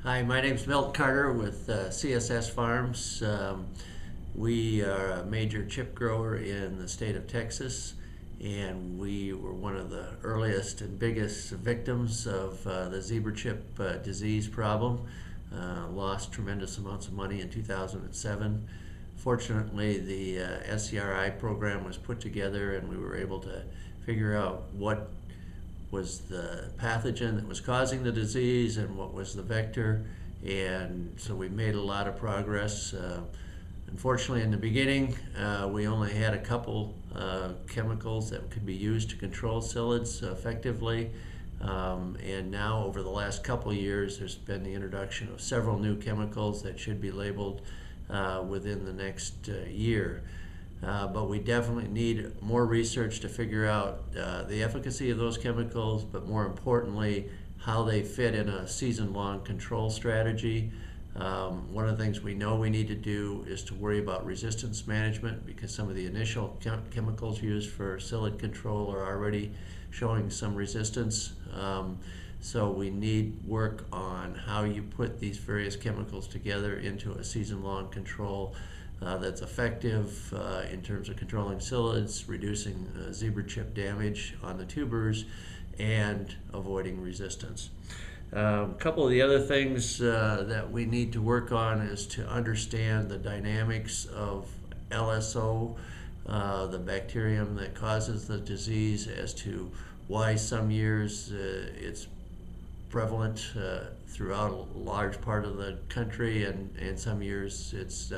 Hi, my name's Milt Carter with CSS Farms. We are a major chip grower in the state of Texas, and we were one of the earliest and biggest victims of the zebra chip disease problem. Lost tremendous amounts of money in 2007. Fortunately, the SCRI program was put together, and we were able to figure out what was the pathogen that was causing the disease and what was the vector, and so we made a lot of progress. Unfortunately, in the beginning, we only had a couple chemicals that could be used to control psyllids effectively, and now over the last couple years there's been the introduction of several new chemicals that should be labeled within the next year. But we definitely need more research to figure out the efficacy of those chemicals, but more importantly, how they fit in a season-long control strategy. One of the things we know we need to do is to worry about resistance management, because some of the initial chemicals used for psyllid control are already showing some resistance. So we need work on how you put these various chemicals together into a season-long control that's effective in terms of controlling psyllids, reducing zebra chip damage on the tubers, and avoiding resistance. A couple of the other things that we need to work on is to understand the dynamics of LSO, the bacterium that causes the disease, as to why some years it's prevalent throughout a large part of the country, and some years it's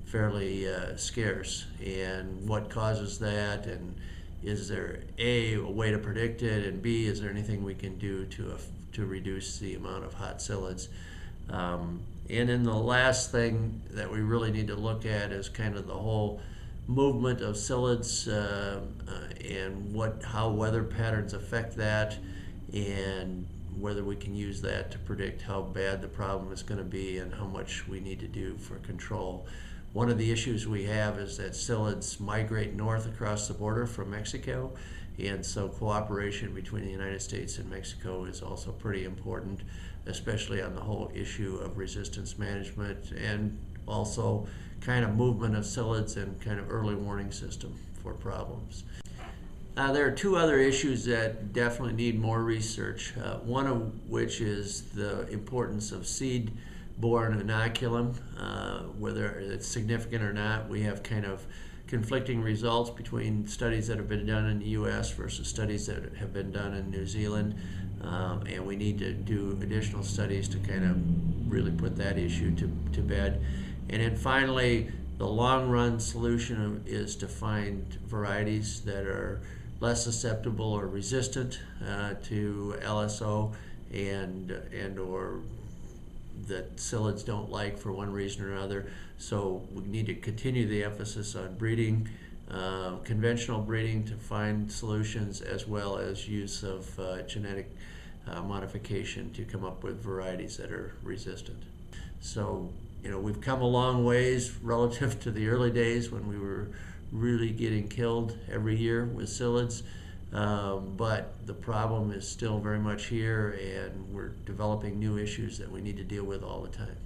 fairly scarce, and what causes that, and is there a way to predict it, and B, is there anything we can do to reduce the amount of hot psyllids. And then the last thing that we really need to look at is kind of the whole movement of psyllids and how weather patterns affect that, and whether we can use that to predict how bad the problem is going to be and how much we need to do for control. One of the issues we have is that psyllids migrate north across the border from Mexico, and so cooperation between the United States and Mexico is also pretty important, especially on the whole issue of resistance management, and also kind of movement of psyllids and kind of early warning system for problems. There are two other issues that definitely need more research, one of which is the importance of seed-borne inoculum. Whether it's significant or not, we have kind of conflicting results between studies that have been done in the U.S. versus studies that have been done in New Zealand, and we need to do additional studies to kind of really put that issue to bed. And then finally, the long-run solution is to find varieties that are less susceptible or resistant to LSO and or that psyllids don't like for one reason or another. So we need to continue the emphasis on breeding, conventional breeding to find solutions, as well as use of genetic modification to come up with varieties that are resistant. So, we've come a long ways relative to the early days when we were really getting killed every year with psyllids, but the problem is still very much here, and we're developing new issues that we need to deal with all the time.